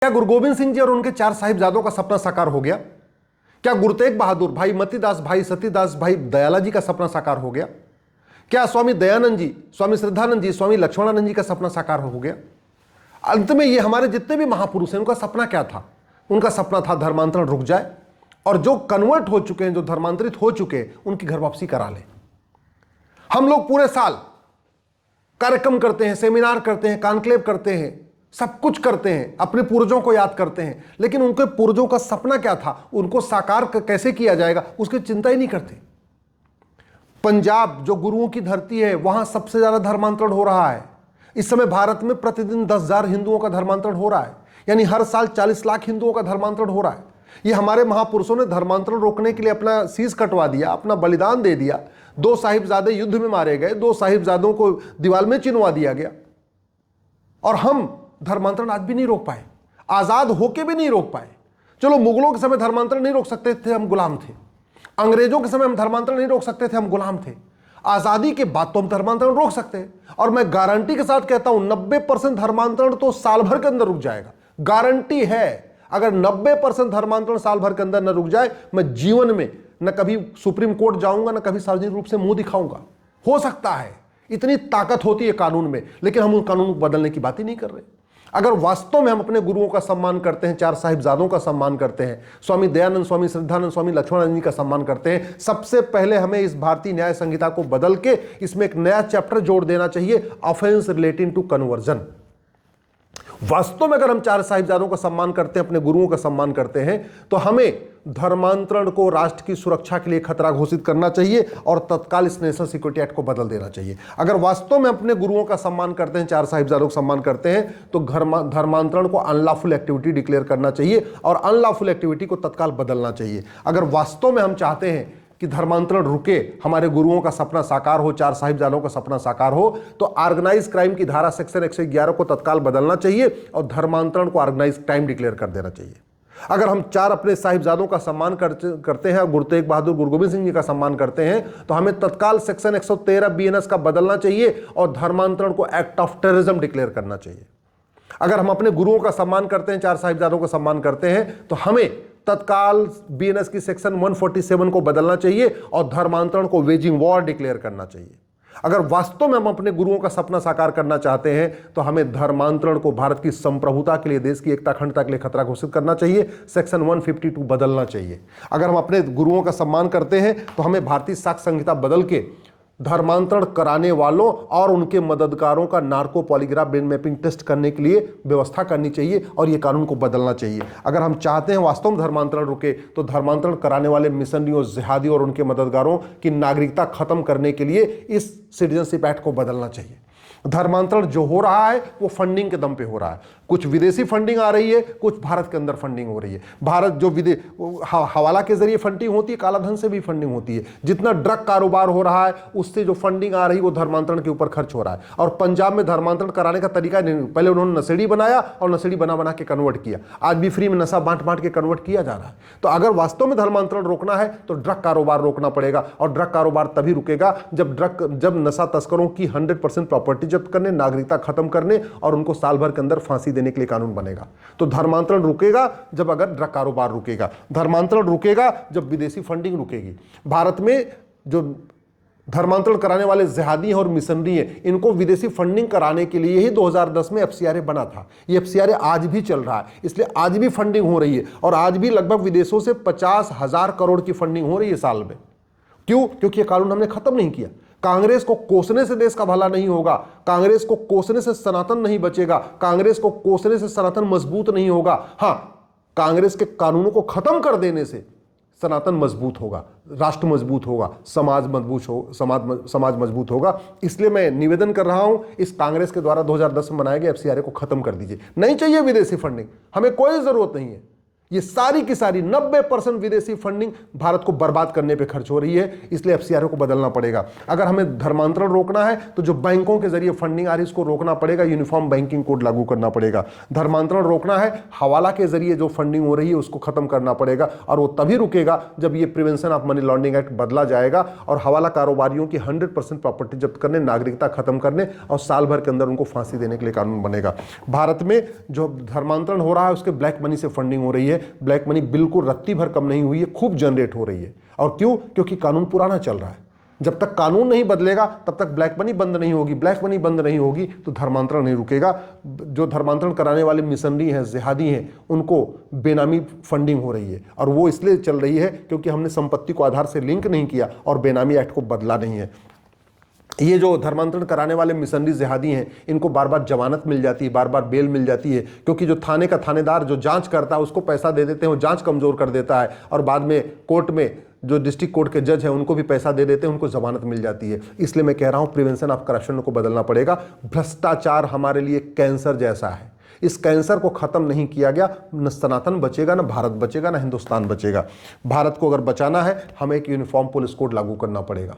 क्या गुरु गोविंद सिंह जी और उनके 4 साहिबजादों का सपना साकार हो गया? क्या गुरु तेग बहादुर, भाई मतीदास, भाई सतीदास, भाई दयाला जी का सपना साकार हो गया? क्या स्वामी दयानंद जी, स्वामी श्रद्धानंद जी, स्वामी लक्ष्मणानंद जी का सपना साकार हो गया? अंत में ये हमारे जितने भी महापुरुष हैं उनका सपना क्या था? उनका सपना था धर्मांतरण रुक जाए और जो कन्वर्ट हो चुके हैं, जो धर्मांतरित हो चुके हैं, उनकी घर वापसी करा ले। हम लोग पूरे साल कार्यक्रम करते हैं, सेमिनार करते हैं, कॉन्क्लेव करते हैं, सब कुछ करते हैं, अपने पूर्वजों को याद करते हैं, लेकिन उनके पूर्वजों का सपना क्या था, उनको साकार कैसे किया जाएगा, उसकी चिंता ही नहीं करते। पंजाब जो गुरुओं की धरती है, वहां सबसे ज्यादा धर्मांतरण हो रहा है। इस समय भारत में प्रतिदिन 10,000 हिंदुओं का धर्मांतरण हो रहा है, यानी हर साल 40 लाख हिंदुओं का धर्मांतरण हो रहा है। ये हमारे महापुरुषों ने धर्मांतरण रोकने के लिए अपना शीश कटवा दिया, अपना बलिदान दे दिया। 2 साहिबजादे युद्ध में मारे गए, 2 साहिबजादों को दीवार में चिनवा दिया गया, और हम धर्मांतरण आज भी नहीं रोक पाए, आजाद होके भी नहीं रोक पाए। चलो, मुगलों के समय धर्मांतरण नहीं रोक सकते थे, हम गुलाम थे। अंग्रेजों के समय हम धर्मांतरण नहीं रोक सकते थे, हम गुलाम थे। आजादी के बाद तो हम धर्मांतरण रोक सकते हैं, और मैं गारंटी के साथ कहता हूं 90% धर्मांतरण तो साल भर के अंदर रुक जाएगा, गारंटी है। अगर 90% धर्मांतरण साल भर के अंदर न रुक जाए, मैं जीवन में न कभी सुप्रीम कोर्ट जाऊंगा, न कभी सार्वजनिक रूप से मुंह दिखाऊंगा। हो सकता है, इतनी ताकत होती है कानून में, लेकिन हम उन कानून को बदलने की बात ही नहीं कर रहे। अगर वास्तव में हम अपने गुरुओं का सम्मान करते हैं, 4 साहिबजादों का सम्मान करते हैं, स्वामी दयानंद, स्वामी श्रद्धानंद, स्वामी लक्ष्मणानंद जी का सम्मान करते हैं, सबसे पहले हमें इस भारतीय न्याय संहिता को बदल के इसमें एक नया चैप्टर जोड़ देना चाहिए, ऑफेंस रिलेटिंग टू कन्वर्जन। वास्तव में अगर हम 4 साहिबजादों का सम्मान करते हैं, अपने गुरुओं का सम्मान करते हैं, तो हमें धर्मांतरण को राष्ट्र की सुरक्षा के लिए खतरा घोषित करना चाहिए और तत्काल इस नेशनल सिक्योरिटी एक्ट को बदल देना चाहिए। अगर वास्तव में अपने गुरुओं का सम्मान करते हैं, 4 साहिबजादों का सम्मान करते हैं, तो धर्मांतरण को अनलॉफुल एक्टिविटी डिक्लेयर करना चाहिए और अनलॉफुल एक्टिविटी को तत्काल बदलना चाहिए। अगर वास्तव में हम चाहते हैं कि धर्मांतरण रुके, हमारे गुरुओं का सपना साकार हो, 4 साहिबजादों का सपना साकार हो, तो ऑर्गेनाइज क्राइम की धारा सेक्शन 111 को तत्काल बदलना चाहिए और धर्मांतरण को ऑर्गेनाइज क्राइम डिक्लेयर कर देना चाहिए। अगर हम 4 अपने साहिबजादों का सम्मान करते हैं, गुरु तेग बहादुर, गुरु गोविंद सिंह जी का सम्मान करते हैं, तो हमें तत्काल सेक्शन 113 BNS का बदलना चाहिए और धर्मांतरण को एक्ट ऑफ टेररिज्म डिक्लेयर करना चाहिए। अगर हम अपने गुरुओं का सम्मान करते हैं, 4 साहिबजादों का सम्मान करते हैं, तो हमें तत्काल BNS की सेक्शन 147 को बदलना चाहिए और धर्मांतरण को वेजिंग वॉर डिक्लेयर करना चाहिए। अगर वास्तव में हम अपने गुरुओं का सपना साकार करना चाहते हैं, तो हमें धर्मांतरण को भारत की संप्रभुता के लिए, देश की एकता अखंडता के लिए खतरा घोषित करना चाहिए, सेक्शन 152 बदलना चाहिए। अगर हम अपने गुरुओं का सम्मान करते हैं, तो हमें भारतीय साक्ष्य संहिता बदल के धर्मांतरण कराने वालों और उनके मददगारों का narco polygraph brain mapping test करने के लिए व्यवस्था करनी चाहिए और ये कानून को बदलना चाहिए। अगर हम चाहते हैं वास्तव में धर्मांतरण रुके, तो धर्मांतरण कराने वाले मिशनरियों, जिहादी और उनके मददगारों की नागरिकता खत्म करने के लिए इस सिटीजनशिप एक्ट को बदलना चाहिए। धर्मांतरण जो हो रहा है वो फंडिंग के दम पे हो रहा है, कुछ विदेशी फंडिंग आ रही है, कुछ भारत के अंदर फंडिंग हो रही है। भारत जो हवाला के जरिए फंडिंग होती है, काला धन से भी फंडिंग होती है। जितना ड्रग कारोबार हो रहा है, उससे जो फंडिंग आ रही है वो धर्मांतरण के ऊपर खर्च हो रहा है। और पंजाब में धर्मांतरण कराने का तरीका नहीं, पहले उन्होंने नशेड़ी बनाया और नशेड़ी बना बना के कन्वर्ट किया, आज भी फ्री में नशा बांट बांट के कन्वर्ट किया जा रहा है। तो अगर वास्तव में धर्मांतरण रोकना है तो ड्रग कारोबार रोकना पड़ेगा, और ड्रग कारोबार तभी रुकेगा जब नशा तस्करों की 100% प्रॉपर्टी जब्त करने, नागरिकता खत्म करने और उनको साल भर के अंदर फांसी देने के लिए कानून बनेगा। तो धर्मांतरण रुकेगा जब अगर ड्रग कारोबार रुकेगा, धर्मांतरण रुकेगा जब विदेशी फंडिंग रुकेगी। भारत में जो धर्मांतरण कराने वाले जिहादी और मिशनरी हैं, इनको विदेशी फंडिंग कराने के लिए ही 2010 में FCRA बना था। ये FCRA आज भी चल रहा है, इसलिए आज भी फंडिंग हो रही है और आज भी लगभग विदेशों से 50,000 करोड़ की फंडिंग हो रही है साल में। क्यों? क्योंकि ये कानून हमने खत्म नहीं किया। कांग्रेस को कोसने से देश का भला नहीं होगा, कांग्रेस को कोसने से सनातन नहीं बचेगा, कांग्रेस को कोसने से सनातन मजबूत नहीं होगा। हां, कांग्रेस के कानूनों को खत्म कर देने से सनातन मजबूत होगा, राष्ट्र मजबूत होगा, समाज मजबूत होगा। इसलिए मैं निवेदन कर रहा हूं, इस कांग्रेस के द्वारा 2010 में बनाए गए FCRA को खत्म कर दीजिए। नहीं चाहिए विदेशी फंडिंग, हमें कोई जरूरत नहीं है। ये सारी की सारी 90% विदेशी फंडिंग भारत को बर्बाद करने पे खर्च हो रही है। इसलिए एफसीआरए को बदलना पड़ेगा। अगर हमें धर्मांतरण रोकना है तो जो बैंकों के जरिए फंडिंग आ रही है इसको रोकना पड़ेगा, यूनिफॉर्म बैंकिंग कोड लागू करना पड़ेगा। धर्मांतरण रोकना है, हवाला के जरिए जो फंडिंग हो रही है उसको खत्म करना पड़ेगा, और वो तभी रुकेगा जब ये prevention of money laundering act बदला जाएगा और हवाला कारोबारियों की 100% प्रॉपर्टी जब्त करने, नागरिकता खत्म करने और साल भर के अंदर उनको फांसी देने के लिए कानून बनेगा। भारत में जो धर्मांतरण हो रहा है उसके ब्लैक मनी से फंडिंग हो रही है। ब्लैक मनी बिल्कुल रत्ती भर कम नहीं हुई है, खूब जनरेट हो रही है। और क्यों? क्योंकि कानून पुराना चल रहा है। जब तक कानून नहीं बदलेगा तब तक ब्लैक मनी बंद नहीं होगी। ब्लैक मनी बंद नहीं होगी तो धर्मांतरण नहीं रुकेगा। जो धर्मांतरण कराने वाले मिशनरी हैं, जिहादी हैं, उनको बेनामी फंडिंग हो रही है, और वो इसलिए चल रही है क्योंकि हमने संपत्ति को आधार से लिंक नहीं किया और बेनामी एक्ट को बदला नहीं है। ये जो धर्मांतरण कराने वाले मिशनरी जिहादी हैं, इनको बार बार जमानत मिल जाती है, बार बार बेल मिल जाती है, क्योंकि जो थाने का थानेदार जो जांच करता है उसको पैसा दे देते हैं, वो जांच कमजोर कर देता है, और बाद में कोर्ट में जो डिस्ट्रिक्ट कोर्ट के जज हैं उनको भी पैसा दे देते हैं, उनको जमानत मिल जाती है। इसलिए मैं कह रहा हूं प्रिवेंशन ऑफ करप्शन को बदलना पड़ेगा। भ्रष्टाचार हमारे लिए कैंसर जैसा है। इस कैंसर को खत्म नहीं किया गया, न सनातन बचेगा, न भारत बचेगा, न हिंदुस्तान बचेगा। भारत को अगर बचाना है हमें एक यूनिफॉर्म पुलिस कोड लागू करना पड़ेगा।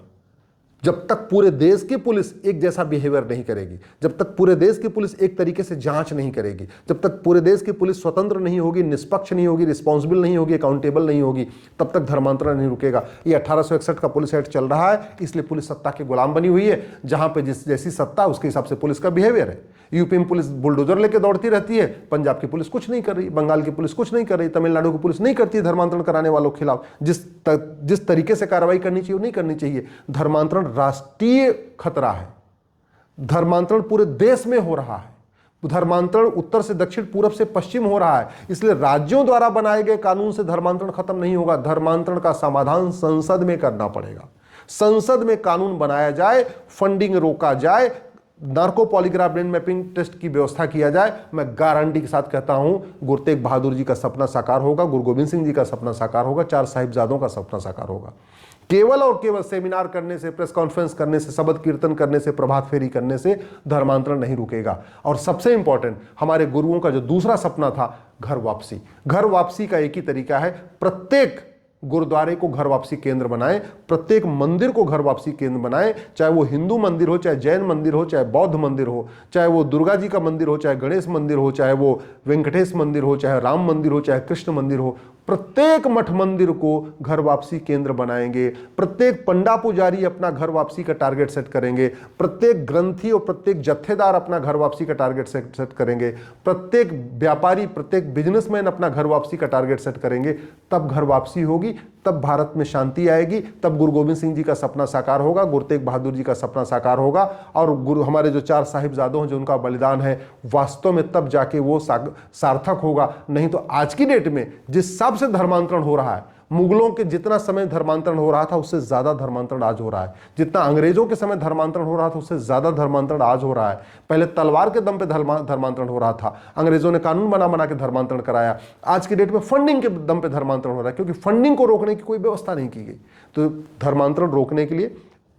जब तक पूरे देश की पुलिस एक जैसा बिहेवियर नहीं करेगी, जब तक पूरे देश की पुलिस एक तरीके से जांच नहीं करेगी, जब तक पूरे देश की पुलिस स्वतंत्र नहीं होगी, निष्पक्ष नहीं होगी, रिस्पॉन्सिबल नहीं होगी, अकाउंटेबल नहीं होगी, तब तक धर्मांतरण नहीं रुकेगा। ये 1861 का पुलिस एक्ट चल रहा है, इसलिए पुलिस सत्ता के गुलाम बनी हुई है। जहां पे जिस जैसी सत्ता उसके हिसाब से पुलिस का बिहेवियर है। यूपी में पुलिस बुलडोजर लेके दौड़ती रहती है, पंजाब की पुलिस कुछ नहीं कर रही, बंगाल की पुलिस कुछ नहीं कर रही, तमिलनाडु की पुलिस नहीं करती है धर्मांतरण कराने वालों के खिलाफ। जिस तरीके से कार्रवाई करनी चाहिए वो नहीं करनी चाहिए। धर्मांतरण राष्ट्रीय खतरा है। धर्मांतरण पूरे देश में हो रहा है। धर्मांतरण उत्तर से दक्षिण, पूरब से पश्चिम हो रहा है। इसलिए राज्यों द्वारा बनाए गए कानून से धर्मांतरण खत्म नहीं होगा। धर्मांतरण का समाधान संसद में करना पड़ेगा। संसद में कानून बनाया जाए, फंडिंग रोका जाए, narco polygraph brain mapping test की व्यवस्था किया जाए। मैं गारंटी के साथ कहता हूं गुरु तेग बहादुर जी का सपना साकार होगा, गुरु गोविंद सिंह जी का सपना साकार होगा, 4 साहिबजादों का सपना साकार होगा। केवल और केवल सेमिनार करने से, प्रेस कॉन्फ्रेंस करने से, शबद कीर्तन करने से, प्रभात फेरी करने से धर्मांतरण नहीं रुकेगा। और सबसे इंपॉर्टेंट, हमारे गुरुओं का जो दूसरा सपना था, घर वापसी। घर वापसी का एक ही तरीका है, प्रत्येक गुरुद्वारे को घर वापसी केंद्र बनाएं, प्रत्येक मंदिर को घर वापसी केंद्र बनाएं। चाहे वो हिंदू मंदिर हो, चाहे जैन मंदिर हो, चाहे बौद्ध मंदिर हो, चाहे वो दुर्गा जी का मंदिर हो, चाहे गणेश मंदिर हो, चाहे वो वेंकटेश मंदिर हो, चाहे राम मंदिर हो, चाहे कृष्ण मंदिर हो, प्रत्येक मठ मंदिर को घर वापसी केंद्र बनाएंगे। प्रत्येक पंडा पुजारी अपना घर वापसी का टारगेट सेट करेंगे। प्रत्येक ग्रंथी और प्रत्येक जत्थेदार अपना घर वापसी का टारगेट सेट करेंगे। प्रत्येक व्यापारी, प्रत्येक बिजनेसमैन अपना घर वापसी का टारगेट सेट करेंगे। तब घर वापसी होगी, तब भारत में शांति आएगी, तब गुरु गोविंद सिंह जी का सपना साकार होगा, गुरु तेग बहादुर जी का सपना साकार होगा, और गुरु हमारे जो 4 साहिबजादों हैं जो उनका बलिदान है वास्तव में तब जाके वो सार्थक होगा। नहीं तो आज की डेट में जिस हिसाब से धर्मांतरण हो रहा है, मुगलों के जितना समय धर्मांतरण हो रहा था उससे ज्यादा धर्मांतरण आज हो रहा है। जितना अंग्रेजों के समय धर्मांतरण हो रहा था उससे ज्यादा धर्मांतरण आज हो रहा है। पहले तलवार के दम पे धर्मांतरण हो रहा था, अंग्रेजों ने कानून बना के धर्मांतरण कराया। आज की डेट में फंडिंग के दम पे धर्मांतरण हो रहा है, क्योंकि फंडिंग को रोकने की कोई व्यवस्था नहीं की गई। तो धर्मांतरण रोकने के लिए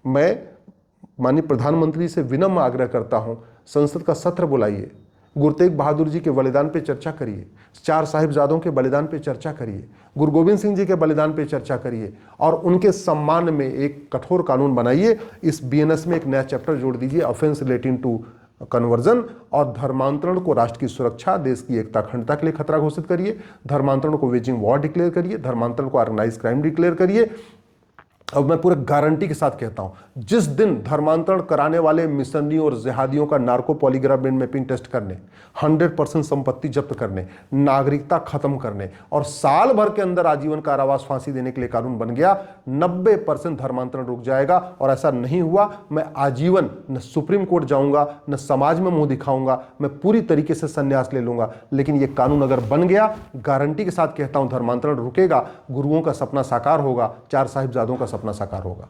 मैं माननीय प्रधानमंत्री से विनम्र आग्रह करता हूं, संसद का सत्र बुलाइए, गुरु तेग बहादुर जी के बलिदान पे चर्चा करिए, 4 साहिबजादों के बलिदान पे चर्चा करिए, गुरु गोविंद सिंह जी के बलिदान पे चर्चा करिए, और उनके सम्मान में एक कठोर कानून बनाइए। इस बीएनएस में एक नया चैप्टर जोड़ दीजिए, ऑफेंस रिलेटिंग टू कन्वर्जन, और धर्मांतरण को राष्ट्र की सुरक्षा, देश की एकता अखंडता के लिए खतरा घोषित करिए। धर्मांतरण को वेजिंग वॉर डिक्लेयर करिए, धर्मांतरण को ऑर्गेनाइज क्राइम डिक्लेयर करिए। अब मैं पूरे गारंटी के साथ कहता हूं, जिस दिन धर्मांतरण कराने वाले मिशनरियों और जिहादियों का narco polygraph brain mapping test करने, 100% संपत्ति जब्त करने, नागरिकता खत्म करने और साल भर के अंदर आजीवन कारावास फांसी देने के लिए कानून बन गया, 90% धर्मांतरण रुक जाएगा। और ऐसा नहीं हुआ, मैं आजीवन न सुप्रीम कोर्ट जाऊंगा, न समाज में मुंह दिखाऊंगा, मैं पूरी तरीके से संन्यास ले लूंगा। लेकिन यह कानून अगर बन गया, गारंटी के साथ कहता हूं धर्मांतरण रुकेगा, गुरुओं का सपना साकार होगा, 4 साहिबजादों का सपना साकार होगा।